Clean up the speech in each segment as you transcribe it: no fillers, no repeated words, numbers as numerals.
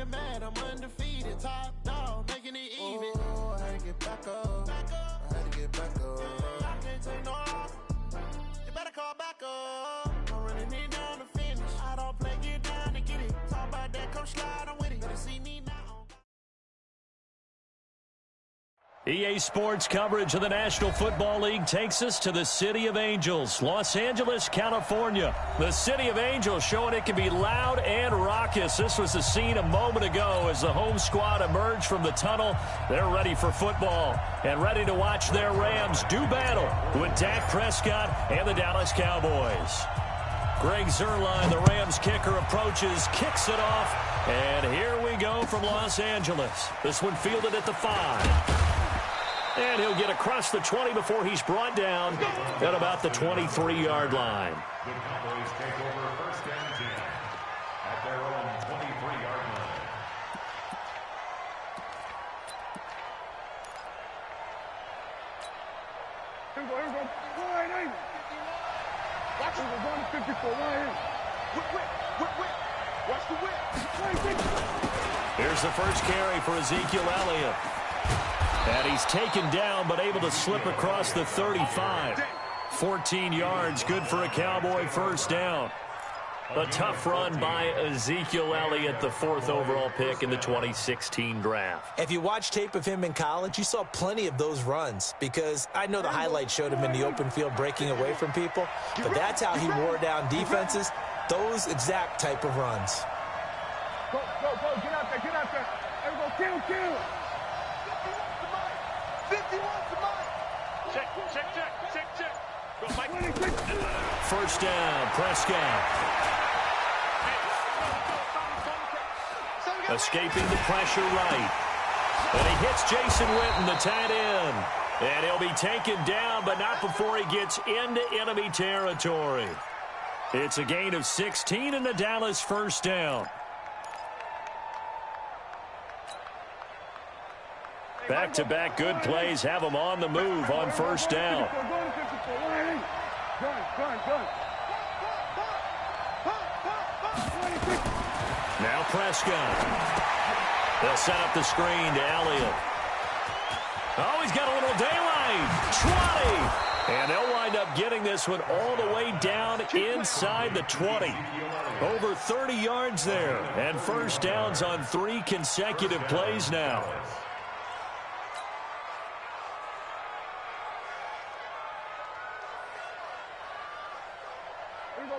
get mad, I'm undefeated. Top dog, making it even. Oh, I had to get back up. I had to get back up. I can't take no off. You better call back up. I'm running it down to finish. I don't play, get down to get it. Talk about that, come slide, I'm with it. Better see me now. EA Sports coverage of the National Football League takes us to the City of Angels, Los Angeles, California. The City of Angels showing it can be loud and raucous. This was the scene a moment ago as the home squad emerged from the tunnel. They're ready for football and ready to watch their Rams do battle with Dak Prescott and the Dallas Cowboys. Greg Zuerlein, the Rams kicker, approaches, kicks it off, and here we go from Los Angeles. This one fielded at the 5. And he'll get across the 20 before he's brought down at about the 23-yard line. The Cowboys take over first and 10 at their own 23-yard line. Here we go. Wide angle. Watch it. We're going to 54. Wide angle. Whip. Watch the whip. Here's the first carry for Ezekiel Elliott. And he's taken down, but able to slip across the 35. 14 yards, good for a Cowboy first down. A tough run by Ezekiel Elliott, the 4th overall pick in the 2016 draft. If you watch tape of him in college, you saw plenty of those runs, because I know the highlights showed him in the open field breaking away from people, but that's how he wore down defenses, those exact type of runs. Go. Get out there. There we go. Kill. 51 to Mike. Check. Go, Mike. First down, Prescott. Escaping the pressure right. And he hits Jason Witten, the tight end. And he'll be taken down, but not before he gets into enemy territory. It's a gain of 16 and the Dallas first down. Back-to-back good plays have them on the move on first down. Now Prescott. They'll set up the screen to Elliott. Oh, he's got a little daylight. 20. And they'll wind up getting this one all the way down inside the 20. Over 30 yards there. And first downs on 3 consecutive plays now.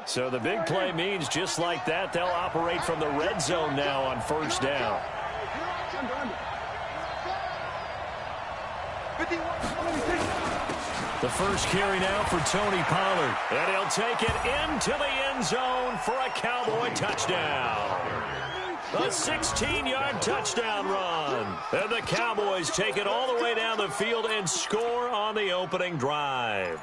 So the big play means just like that, they'll operate from the red zone now on first down. The first carry now for Tony Pollard. And he'll take it into the end zone for a Cowboy touchdown. A 16-yard touchdown run. And the Cowboys take it all the way down the field and score on the opening drive.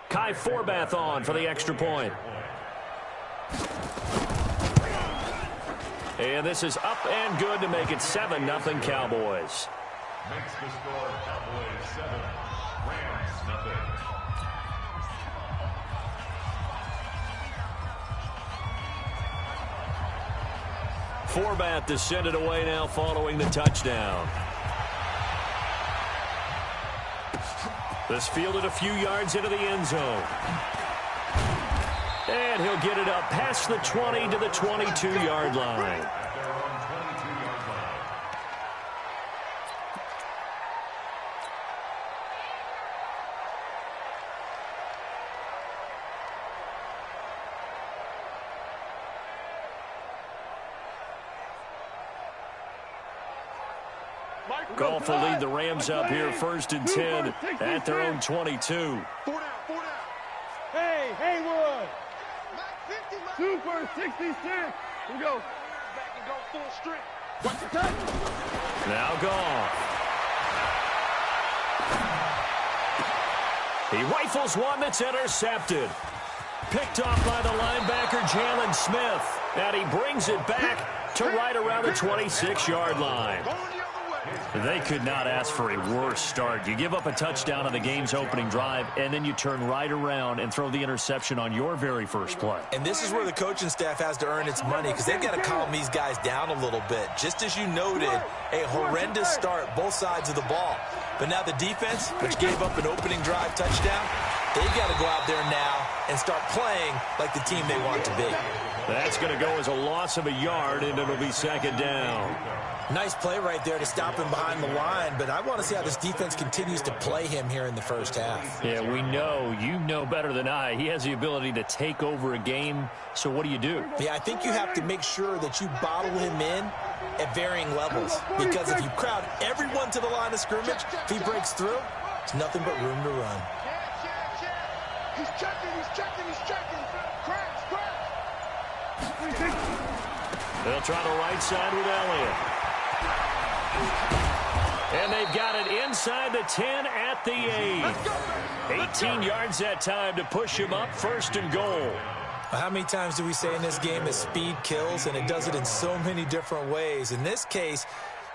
Kai Forbath on for the extra point. And this is up and good to make it 7-0 Cowboys. Makes the score Cowboys 7, Rams nothing. Forbath descended away now following the touchdown. This fielded a few yards into the end zone. And he'll get it up past the 20 to the 22-yard line. Goff will lead the Rams up here first and 10 at their own 22. Hey, Haywood. 2 for 66. Here we go. Back and go full strength. Watch the touch. Now Goff. He rifles one that's intercepted. Picked off by the linebacker, Jalen Smith. And he brings it back to right around the 26-yard line. They could not ask for a worse start. You give up a touchdown on the game's opening drive, and then you turn right around and throw the interception on your very first play. And this is where the coaching staff has to earn its money, because they've got to calm these guys down a little bit. Just as you noted, a horrendous start, both sides of the ball. But now the defense, which gave up an opening drive touchdown, they've got to go out there now and start playing like the team they want to be. That's going to go as a loss of a yard, and it'll be second down. Nice play right there to stop him behind the line, but I want to see how this defense continues to play him here in the first half. Yeah, we know. You know better than I. He has the ability to take over a game, so what do you do? Yeah, I think you have to make sure that you bottle him in at varying levels, because if you crowd everyone to the line of scrimmage, if he breaks through, it's nothing but room to run. He's checking. Cracks. They'll try the right side with Elliott. And they've got it inside the 10 at the 8. 18 yards that time to push him up, first and goal. How many times do we say in this game that speed kills, and it does it in so many different ways? In this case,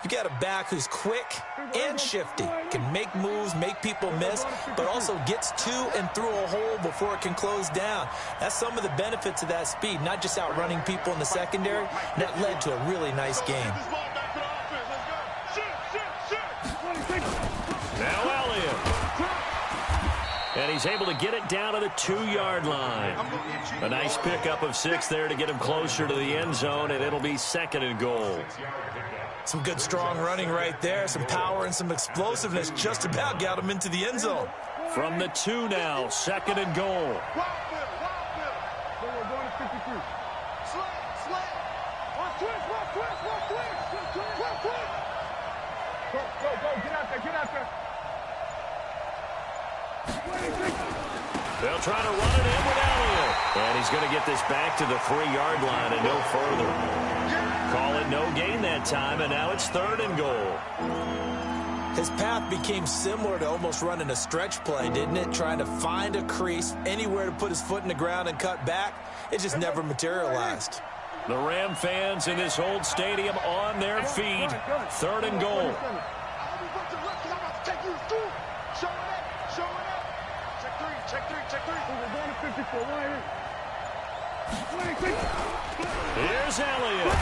you got a back who's quick and shifty, can make moves, make people miss, but also gets to and through a hole before it can close down. That's some of the benefits of that speed, not just outrunning people in the secondary. That led to a really nice game. Now Elliott. And he's able to get it down to the 2-yard line. A nice pickup of 6 there to get him closer to the end zone, and it'll be second and goal. Some good, strong running right there. Some power and some explosiveness just about got him into the end zone. From the 2 now, second and goal. Wild Bill. We're going to 53. Slant. One twist. Go. Get out there. They'll try to run it in with Elliott. And he's going to get this back to the 3-yard line and no further. Call it no gain that time, and now it's third and goal. His path became similar to almost running a stretch play, didn't it? Trying to find a crease, anywhere to put his foot in the ground and cut back. It just never materialized. The Ram fans in this old stadium on their feet. Third and goal. Check three. We're going to 54. Here's Elliott.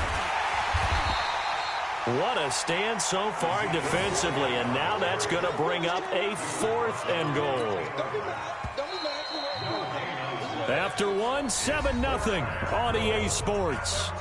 What a stand so far defensively, and now that's going to bring up a fourth and goal. After 7-0 on EA Sports.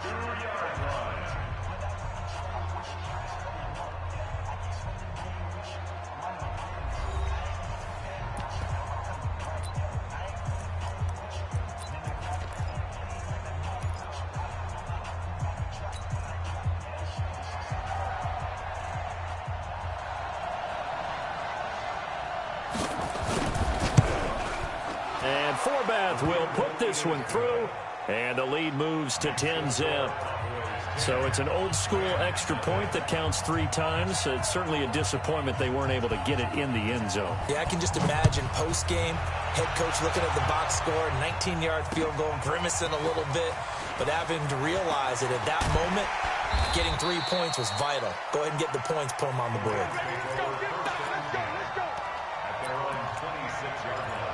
Will put this one through, and the lead moves to 10-zip. So it's an old-school extra point that counts 3 times. It's certainly a disappointment they weren't able to get it in the end zone. Yeah, I can just imagine post-game, head coach looking at the box score, 19-yard field goal, grimacing a little bit, but having to realize that at that moment, getting 3 points was vital. Go ahead and get the points, put them on the board. Let's go. At their own 26-yard line.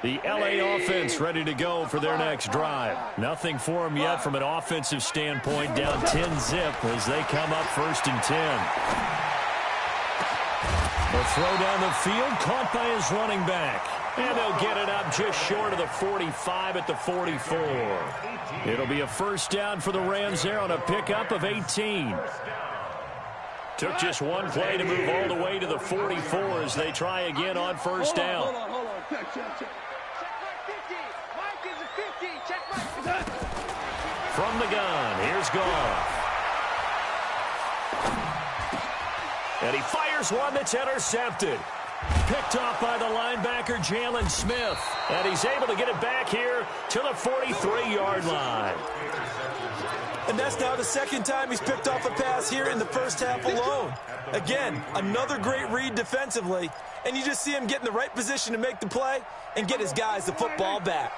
The LA offense ready to go for their next drive. Nothing for them yet from an offensive standpoint. Down 10-zip as they come up first and 10. The throw down the field, caught by his running back. And they'll get it up just short of the 45 at the 44. It'll be a first down for the Rams there on a pickup of 18. Took just one play to move all the way to the 44 as they try again on first down. Hold on. Check. From the gun, here's Goff. And he fires one that's intercepted. Picked off by the linebacker, Jalen Smith. And he's able to get it back here to the 43-yard line. And that's now the second time he's picked off a pass here in the first half alone. Again, another great read defensively, and you just see him get in the right position to make the play and get his guys the football back.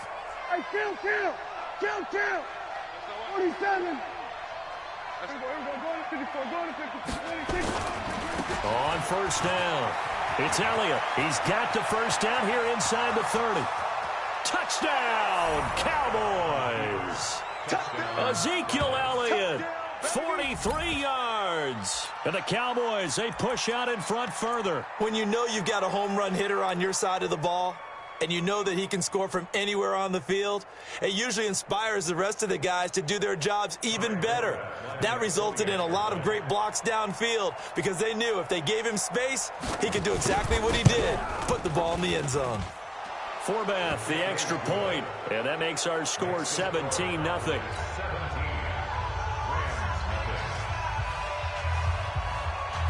Hey, kill. 47. On first down, it's Elliott. He's got the first down here inside the 30. Touchdown, Cowboys! Ezekiel Elliott, 43 yards. And the Cowboys, they push out in front further. When you know you've got a home run hitter on your side of the ball, and you know that he can score from anywhere on the field, it usually inspires the rest of the guys to do their jobs even better. That resulted in a lot of great blocks downfield because they knew if they gave him space, he could do exactly what he did, put the ball in the end zone. Forbath, the extra point, and that makes our score 17-0.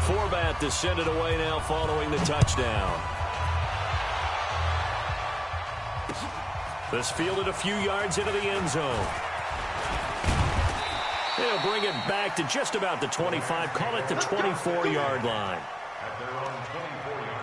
Forbath to send it away now following the touchdown. This fielded a few yards into the end zone. They'll bring it back to just about the 25, call it the 24-yard line. At their own 24-yard line.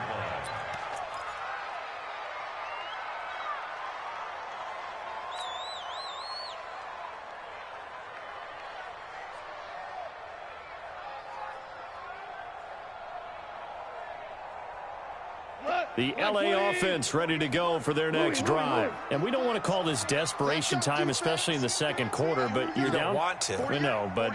The LA offense ready to go for their next drive. And we don't want to call this desperation time, especially in the second quarter, but you're down. You don't want to. No, but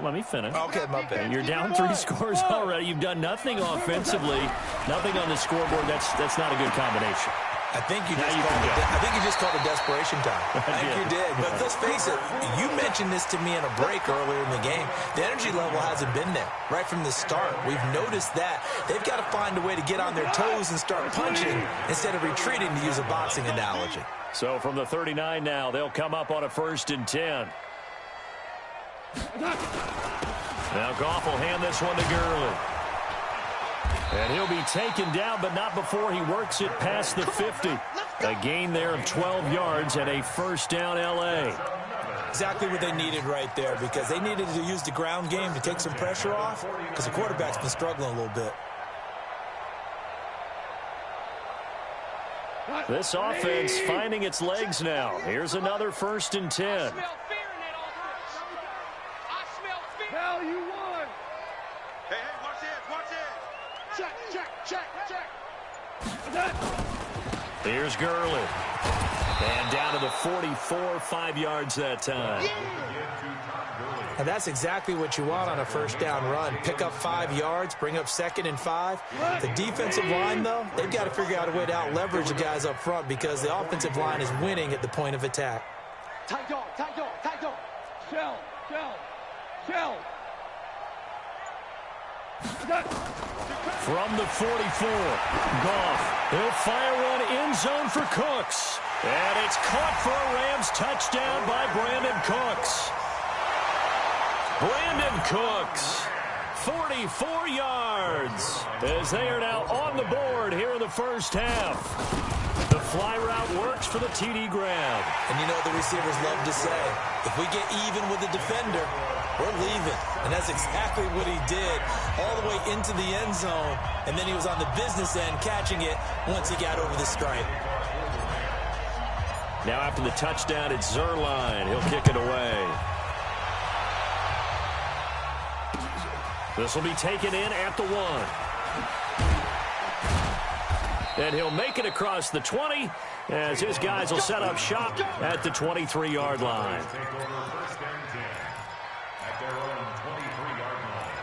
let me finish. Okay, my bad. You're down 3 scores already. You've done nothing offensively, nothing on the scoreboard. That's not a good combination. I think you just called it desperation time. I think you did. But let's face it, you mentioned this to me in a break earlier in the game. The energy level hasn't been there right from the start. We've noticed that. They've got to find a way to get on their toes and start punching instead of retreating, to use a boxing analogy. So from the 39 now, they'll come up on a 1st and 10. Now Goff will hand this one to Gurley. And he'll be taken down, but not before he works it past the 50. A gain there of 12 yards and a first down L.A. Exactly what they needed right there, because they needed to use the ground game to take some pressure off, because the quarterback's been struggling a little bit. This offense finding its legs now. Here's another 1st and 10. Now you won. Hey, watch this. Check. Here's Gurley. And down to the 44, 5 yards that time. And that's exactly what you want on a first down run. Pick up 5 yards, bring up 2nd and 5. The defensive line, though, they've got to figure out a way to out-leverage the guys up front because the offensive line is winning at the point of attack. Tight dog. Shell. From the 44, Goff. He'll fire one end zone for Cooks. And it's caught for a Rams touchdown by Brandon Cooks. Brandon Cooks, 44 yards, as they are now on the board here in the first half. The fly route works for the TD grab. And you know the receivers love to say, if we get even with the defender, we're leaving. And that's exactly what he did, all the way into the end zone. And then he was on the business end catching it once he got over the stripe. Now after the touchdown, it's Zerline. He'll kick it away. This will be taken in at the 1. And he'll make it across the 20 as his guys will set up shop at the 23-yard line. Take over 1st and 10 at their own 23-yard line.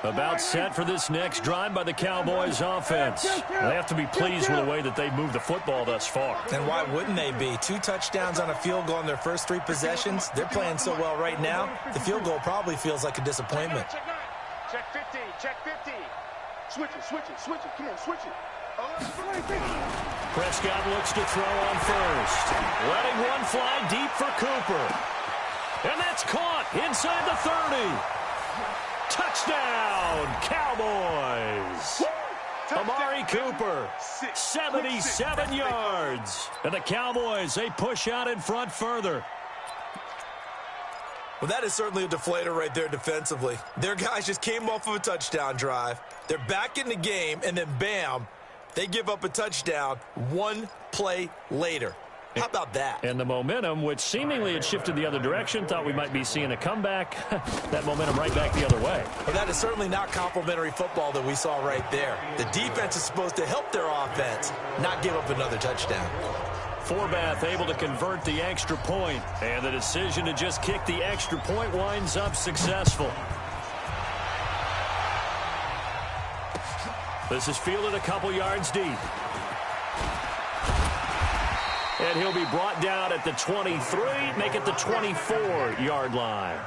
About set for this next drive by the Cowboys offense. They have to be pleased with the way that they've moved the football thus far. And why wouldn't they be? 2 touchdowns on a field goal in their first 3 possessions. They're playing so well right now, the field goal probably feels like a disappointment. Check 50. Switch it. Come on, switch it. Prescott looks to throw on first. Letting one fly deep for Cooper. And that's caught inside the 30. Touchdown, Cowboys! Amari Cooper, 77 yards. And the Cowboys, they push out in front further. Well, that is certainly a deflator right there defensively. Their guys just came off of a touchdown drive. They're back in the game, and then bam, they give up a touchdown one play later. How about that? And the momentum, which seemingly had shifted the other direction, thought we might be seeing a comeback. That momentum right back the other way. Well, that is certainly not complimentary football that we saw right there. The defense is supposed to help their offense, not give up another touchdown. Forbath able to convert the extra point, and the decision to just kick the extra point winds up successful. This is fielded a couple yards deep. And he'll be brought down at the 23, make it the 24-yard line.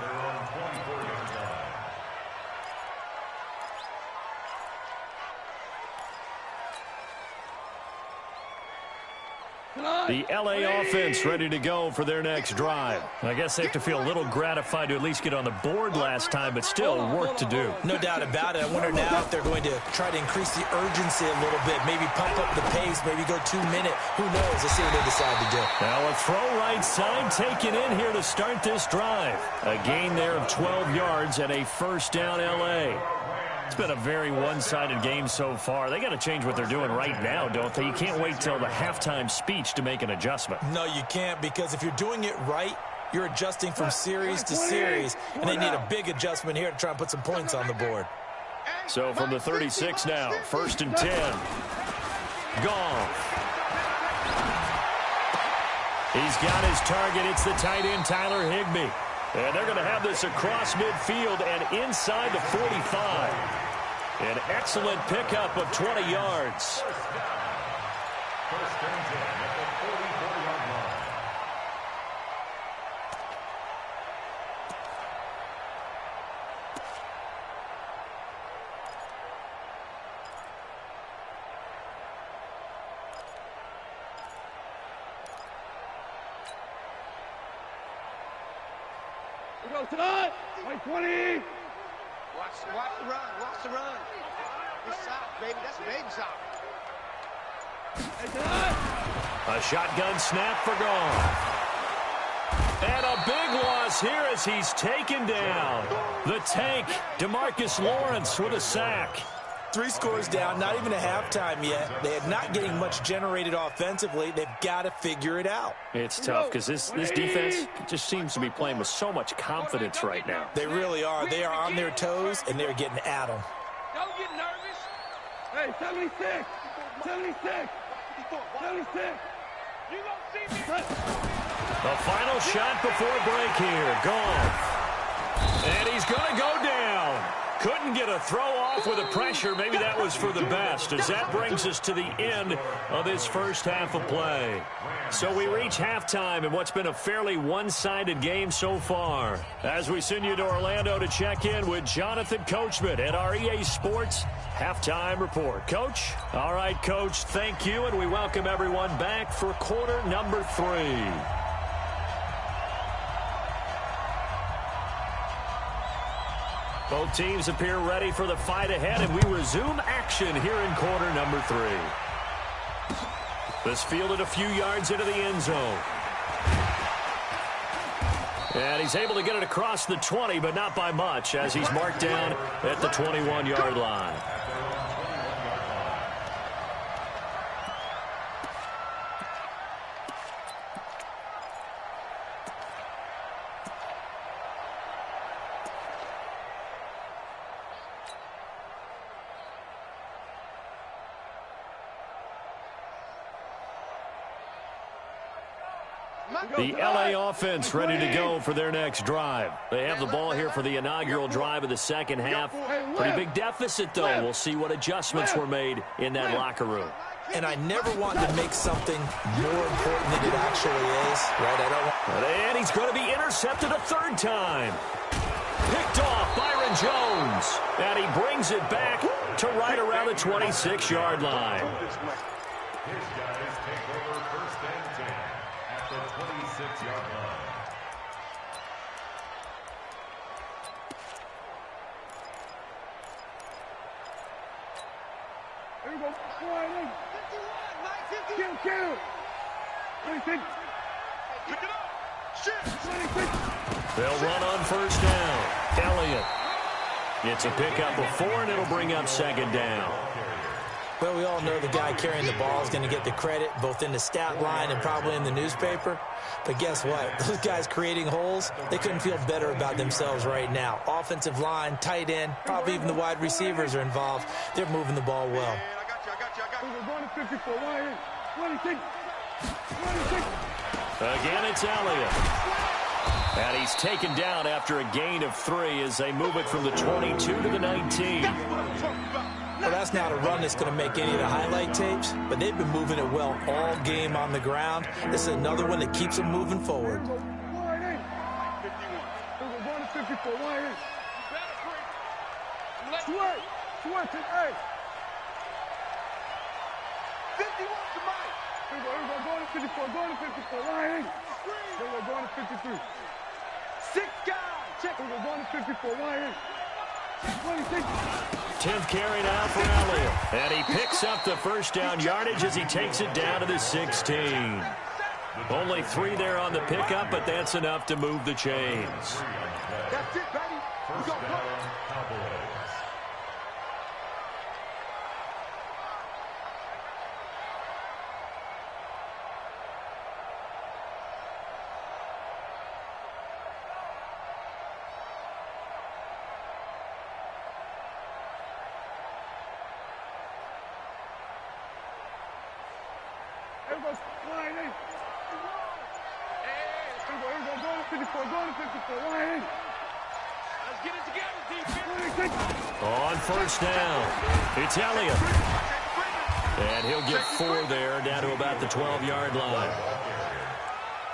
The LA offense ready to go for their next drive. I guess they have to feel a little gratified to at least get on the board last time, but still work to do. No doubt about it. I wonder now if they're going to try to increase the urgency a little bit, maybe pump up the pace, maybe go 2 minute. Who knows? Let's see what they decide to do. Now a throw right side taken in here to start this drive. A gain there of 12 yards and a first down LA. It's been a very one-sided game so far. They got to change what they're doing right now, don't they? You can't wait till the halftime speech to make an adjustment. No, you can't, because if you're doing it right, you're adjusting from series to series, and they need a big adjustment here to try and put some points on the board. So from the 36 now, 1st and 10. Goff. He's got his target. It's the tight end, Tyler Higbee. And they're going to have this across midfield and inside the 45. An excellent pickup of 20 yards. First and 10 at the 44-yard line. We go tonight. Like 20. Watch the run. Watch the run. Good sock, baby. That's a baby sock. Hey, tonight. A shotgun snap for Goff. And a big loss here as he's taken down. The tank, DeMarcus Lawrence with a sack. 3 scores down, not even a halftime yet. They are not getting much generated offensively. They've got to figure it out. It's tough because this defense just seems to be playing with so much confidence right now. They really are. They are on their toes, and they're getting at them. Don't get nervous. Hey, 76. 76. 76. You gonna see me? The final shot before break here. Goff. And he's going to go down. Couldn't get a throw off with the pressure. Maybe that was for the best, as that brings us to the end of this first half of play. So we reach halftime in what's been a fairly one-sided game so far. As we send you to Orlando to check in with Jonathan Coachman at our EA Sports Halftime Report. Coach? All right, Coach, thank you, and we welcome everyone back for quarter number 3. Both teams appear ready for the fight ahead, and we resume action here in quarter number 3. This fielded a few yards into the end zone. And he's able to get it across the 20, but not by much, as he's marked down at the 21-yard line. The LA offense ready to go for their next drive. They have the ball here for the inaugural drive of the second half. Pretty big deficit, though. We'll see what adjustments were made in that locker room. And I never want to make something more important than it actually is, right? I don't want... And he's going to be intercepted a third time. Picked off Byron Jones. And he brings it back to right around the 26-yard line. His guys take over first and 10 at the 26-yard line. go. 51, Mike. 51. Kill. 26. Pick it up. Shit. 26. They'll run on first down. Elliott. It's a pickup of 4, and it'll bring up second down. Well, we all know the guy carrying the ball is going to get the credit both in the stat line and probably in the newspaper. But guess what? Those guys creating holes, they couldn't feel better about themselves right now. Offensive line, tight end, probably even the wide receivers are involved. They're moving the ball well. We're going to 54. 26. Again, it's Elliott. And he's taken down after a gain of 3 as they move it from the 22 to the 19. Well, that's not a run that's going to make any of the highlight tapes, but they've been moving it well all game on the ground. This is another one that keeps them moving forward. We're going to 54. Sweat. 51 to Mike. We're going to 54. Going to 54. We're going to 53. 6 guys. Check. We're going to 54. 26. 10th carry now for Elliott. And he picks up the first down yardage as he takes it down to the 16. Only 3 there on the pickup, but that's enough to move the chains. That's it, baby. We go play. On first down, it's Elliott. And he'll get 4 there, down to about the 12-yard line.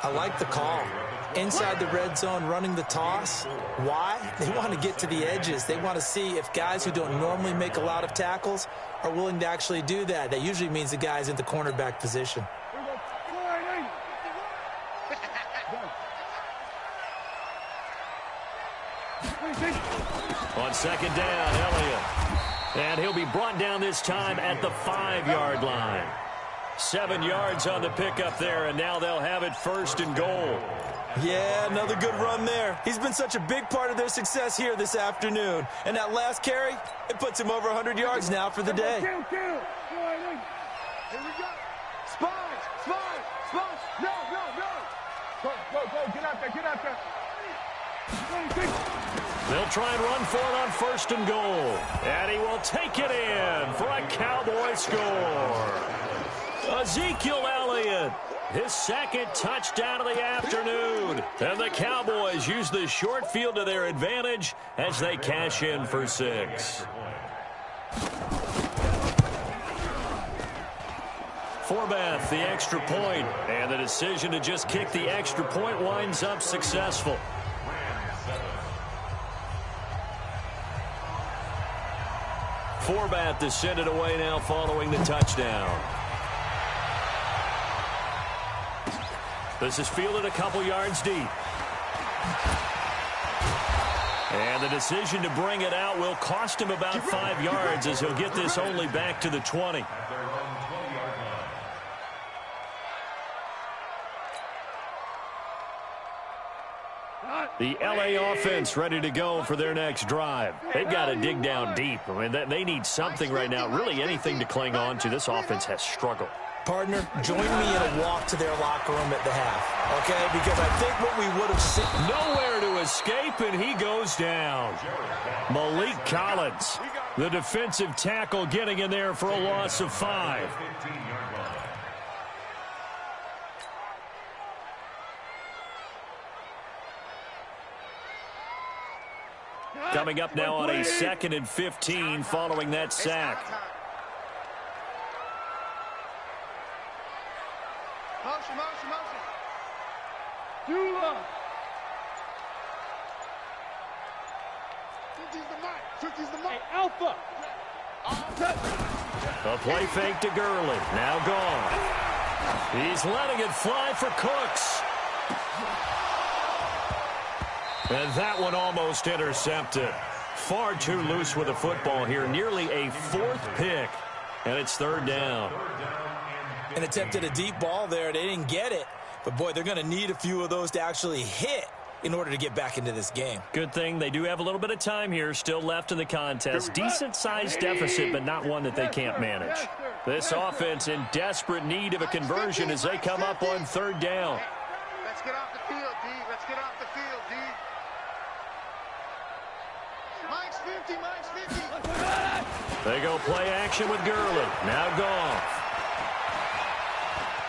I like the call. Inside the red zone, running the toss. Why? They want to get to the edges. They want to see if guys who don't normally make a lot of tackles are willing to actually do that. That usually means the guy's in the cornerback position. On second down, Elliott. And he'll be brought down this time at the 5-yard line. 7 yards on the pickup there, and now they'll have it first and goal. Yeah, another good run there. He's been such a big part of their success here this afternoon. And that last carry, it puts him over 100 yards now for the day. Kill. Here we go. Spies. No. Go. Get out there. 26. They'll try and run for it on first and goal. And he will take it in for a Cowboy score. Ezekiel Elliott, his second touchdown of the afternoon. And the Cowboys use the short field to their advantage as they cash in for 6. Forbath, the extra point, and the decision to just kick the extra point winds up successful. Forbath to send it away now following the touchdown. This is fielded a couple yards deep. And the decision to bring it out will cost him about 5 yards as he'll get this only back to the 20. The LA offense ready to go for their next drive. They've got to dig down deep. I mean, they need something right now, really anything to cling on to. This offense has struggled. Partner, join me in a walk to their locker room at the half, okay? Because I think what we would have seen... Nowhere to escape, and he goes down. Malik Collins, the defensive tackle, getting in there for a loss of 5. Coming up now on a 2nd and 15 following that sack. Motion. 50's the mic. Hey, Alpha. A play fake to Gurley. Now gone. He's letting it fly for Cooks. And that one almost intercepted. Far too loose with the football here. Nearly a 4th pick. And it's third down. And attempted a deep ball there. They didn't get it. But, boy, they're going to need a few of those to actually hit in order to get back into this game. Good thing they do have a little bit of time here still left in the contest. Decent-sized deficit, but not one that they can't manage. This offense in desperate need of a conversion as they come up on third down. Let's get off the field, D. Let's get off the field, D. Mike's 50, Mike's 50. They go play action with Gurley. Now Goff.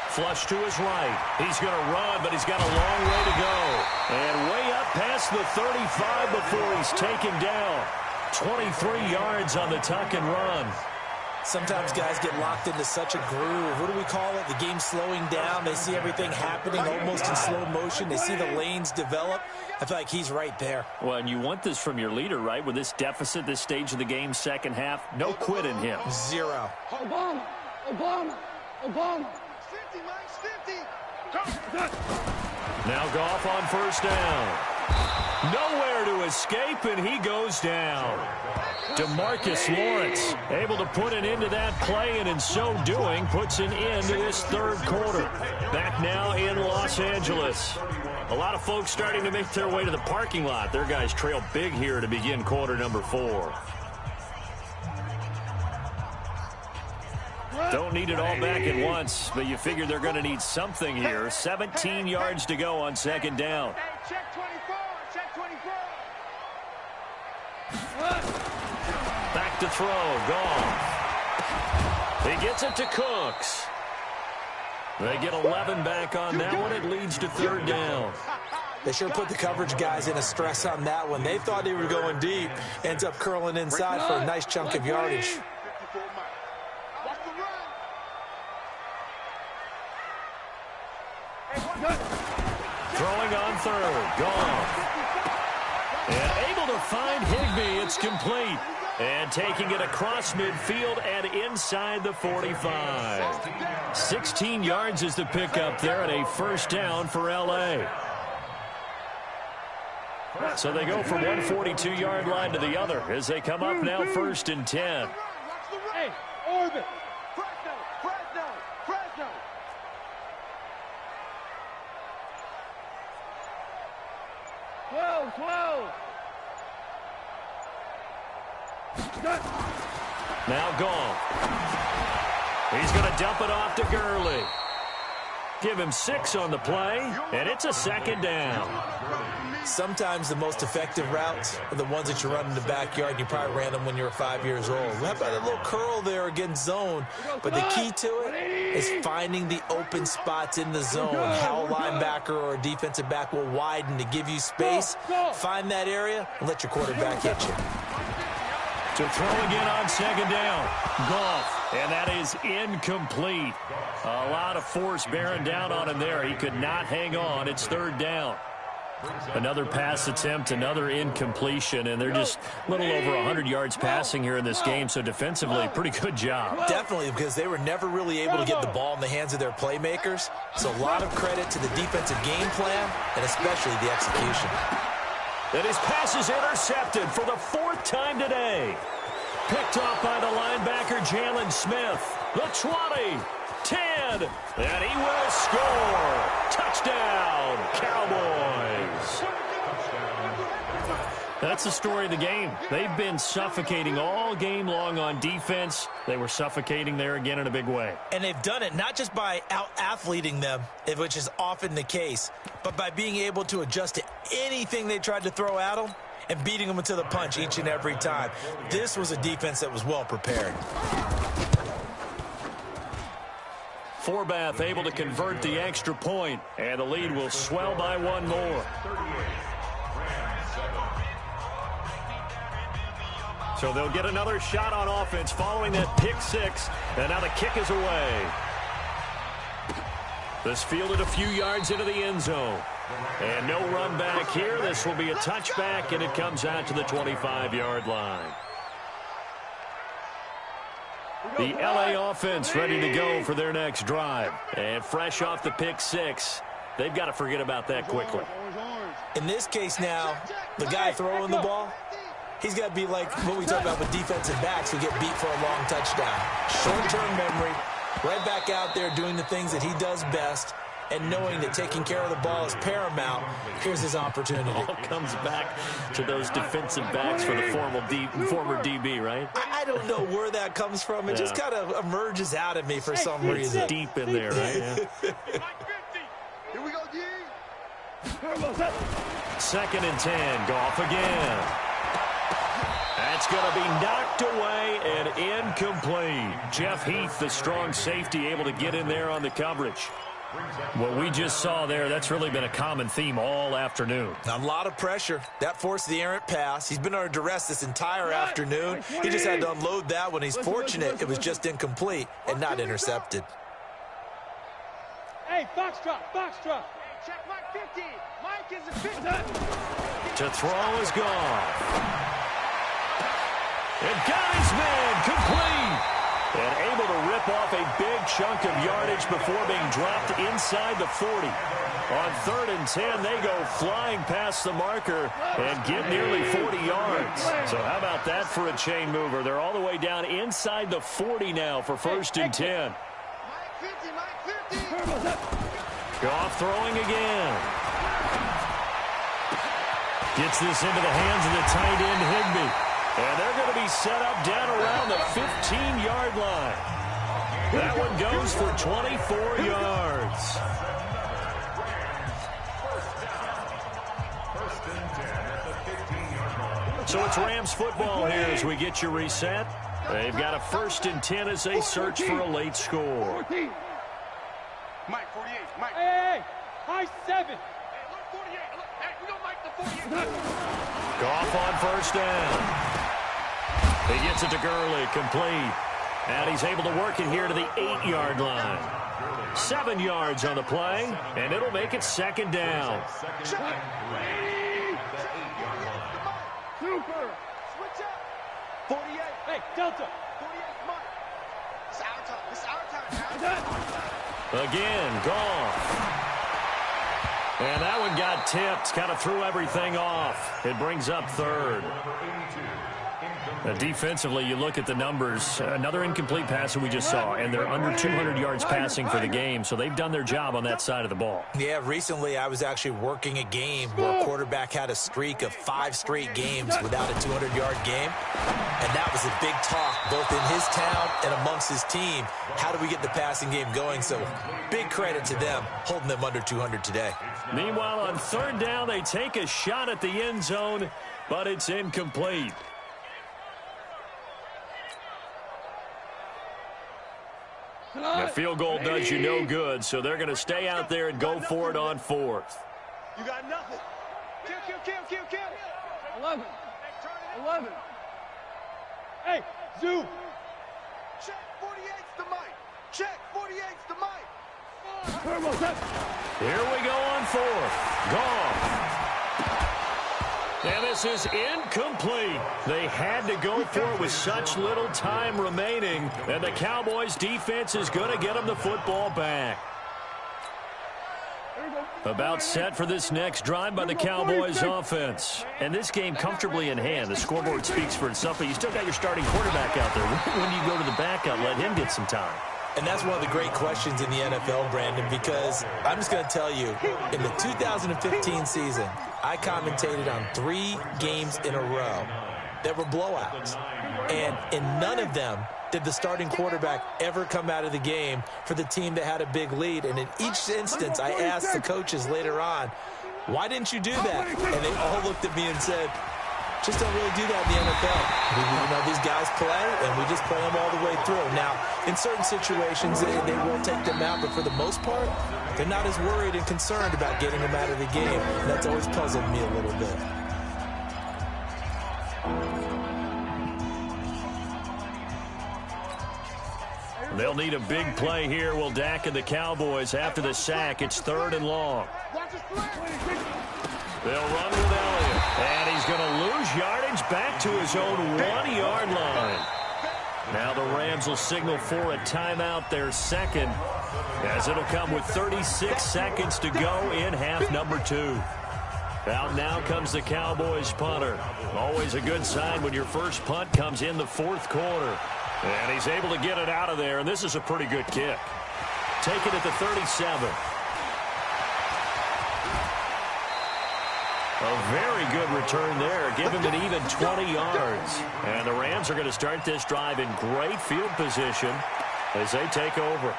Flush to his right. He's going to run, but he's got a long way to go. And way up past the 35 before he's taken down. 23 yards on the tuck and run. Sometimes guys get locked into such a groove. What do we call it? The game slowing down. They see everything happening almost in slow motion. They see the lanes develop. I feel like he's right there. Well, and you want this from your leader, right? With this deficit, this stage of the game, second half, no quit in him. Zero. Obama. 50, Mike's 50. Now Goff on first down. Nowhere to escape, and he goes down. DeMarcus Lawrence able to put an end to that play, and in so doing, puts an end to this third quarter. Back now in Los Angeles. A lot of folks starting to make their way to the parking lot. Their guys trail big here to begin quarter number 4. Don't need it all back at once, but you figure they're going to need something here. 17 yards to go on second down. Hey, check 24, check 24. Back to throw, Goff. He gets it to Cooks. They get 11 back on that one. It leads to third down. They sure put the coverage guys in a stress on that one. They thought they were going deep. Ends up curling inside for a nice chunk of yardage. Throwing on third, Goff. And able to find Higbee. It's complete. And taking it across midfield and inside the 45. 16 yards is the pickup there and a first down for L.A. So they go from one 42-yard line to the other as they come up now first and 10. Hey, orbit. Fresno. Whoa. Now Goff. He's going to dump it off to Gurley. Give him 6 on the play, and it's a second down. Sometimes the most effective routes are the ones that you run in the backyard. You probably ran them when you were 5 years old. How about a little curl there against zone? But the key to it is finding the open spots in the zone. How a linebacker or a defensive back will widen to give you space. Find that area and let your quarterback hit you. To throw again on second down. Goff, and that is incomplete. A lot of force bearing down on him there. He could not hang on. It's third down. Another pass attempt, another incompletion, and they're just a little over 100 yards passing here in this game, so defensively, pretty good job. Definitely, because they were never really able to get the ball in the hands of their playmakers. So a lot of credit to the defensive game plan, and especially the execution. And his pass is intercepted for the 4th time today. Picked off by the linebacker, Jalen Smith. The 20, 10, and he will score. Touchdown, Cowboys. That's the story of the game. They've been suffocating all game long on defense. They were suffocating there again in a big way. And they've done it not just by out-athleting them, which is often the case, but by being able to adjust to anything they tried to throw at them and beating them into the punch each and every time. This was a defense that was well prepared. Forbath able to convert the extra point, and the lead will swell by one more. So they'll get another shot on offense following that pick 6, and now the kick is away. This fielded a few yards into the end zone. And no run back here. This will be a touchback, and it comes out to the 25-yard line. The L.A. offense ready to go for their next drive. And fresh off the pick 6, they've got to forget about that quickly. In this case now, the guy throwing the ball, He's got to be like what we talk about with defensive backs who get beat for a long touchdown. Short-term memory, right back out there doing the things that he does best, and knowing that taking care of the ball is paramount. Here's his opportunity. All comes back to those defensive backs for the former DB, right? I don't know where that comes from. It just kind of emerges out of me for some reason. It's deep in there, right? Yeah. Here we go, G. 2nd and 10. Goff again. That's going to be knocked away and incomplete. Jeff Heath, the strong safety, able to get in there on the coverage. What we just saw there, that's really been a common theme all afternoon. A lot of pressure. That forced the errant pass. He's been under duress this entire afternoon. He just had to unload that one. He's fortunate it was just incomplete and not intercepted. Hey, foxtrot, foxtrot. Check Mike 50. Mike is a 50. To throw is gone. And got his man complete. And able to rip off a big chunk of yardage before being dropped inside the 40. On 3rd and 10, they go flying past the marker and get nearly 40 yards. So how about that for a chain mover? They're all the way down inside the 40 now for 1st and 10. Mike 50, Mike 50. Goff throwing again. Gets this into the hands of the tight end, Higbee. And they're going to be set up down around the 15-yard line. That one goes for 24 yards. So it's Rams football here as we get you reset. They've got a 1st and 10 as they search for a late score. Mike 48, Mike. Hey, high 7. Hey, look 48. Look, hey, we don't like the 48. Goff on 1st down. He gets it to Gurley, complete. And he's able to work it here to the 8-yard line. 7 yards on the play, and it'll make it 2nd down. Super. Switch up. 48. Hey, Delta. 48, Mike. It's our time. It's our time. Again, Goff. And that one got tipped, kind of threw everything off. It brings up 3rd. Defensively, you look at the numbers. Another incomplete pass that we just saw, and they're under 200 yards passing for the game, so they've done their job on that side of the ball. Yeah, recently I was actually working a game where a quarterback had a streak of 5 straight games without a 200-yard game, and that was a big talk both in his town and amongst his team. How do we get the passing game going? So big credit to them holding them under 200 today. Meanwhile, on 3rd down, they take a shot at the end zone, but it's incomplete. A field goal does you no good, so they're going to stay out there and go for it on 4th. You got nothing. Kill. 11. 11. Hey, Zoo. Check 48's the mic. Check 48's the mic. Here we go on 4th. Goff. And this is incomplete. They had to go for it with such little time remaining, and the Cowboys' defense is going to get them the football back. About set for this next drive by the Cowboys offense. And this game comfortably in hand. The scoreboard speaks for itself, but you still got your starting quarterback out there. When do you go to the backup, let him get some time? And that's one of the great questions in the NFL, Brandon, because I'm just going to tell you, in the 2015 season, I commentated on 3 games in a row that were blowouts. And in none of them did the starting quarterback ever come out of the game for the team that had a big lead. And in each instance, I asked the coaches later on, why didn't you do that? And they all looked at me and said, just don't really do that in the NFL. You know, these guys play, and we just play them all the way through. Now, in certain situations, they will take them out, but for the most part, they're not as worried and concerned about getting them out of the game. And that's always puzzled me a little bit. They'll need a big play here. Will Dak and the Cowboys after the sack. It's 3rd and long. They'll run with Elliott. And he's going to lose yardage back to his own 1-yard line. Now the Rams will signal for a timeout, their second, as it'll come with 36 seconds to go in half number 2. Out now comes the Cowboys punter. Always a good sign when your first punt comes in the fourth quarter. And he's able to get it out of there, and this is a pretty good kick. Taken at the 37. A very good return there. Give him an even 20 yards. And the Rams are going to start this drive in great field position as they take over.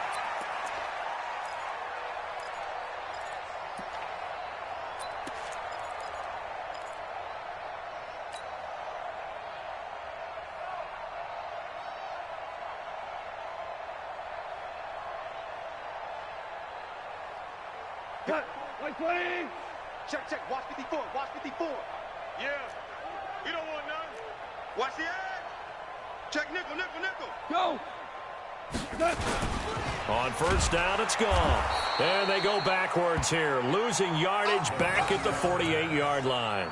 Cut. Like playing. Check, check. Watch 54. Watch 54. Yeah. You don't want none. Watch the edge. Check nickel, nickel, nickel. Go. Cut. On first down, it's gone. And they go backwards here, losing yardage back at the 48-yard line.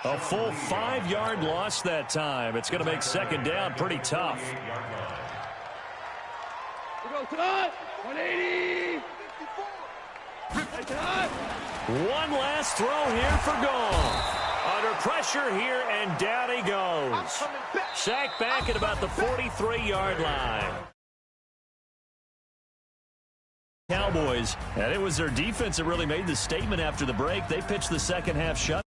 A full 5-yard loss that time. It's going to make second down pretty tough. We go tonight. 180. One last throw here for gone. Under pressure here, and down he goes. Sacked back at about the 43-yard line. Cowboys, and it was their defense that really made the statement after the break. They pitched the second half shut.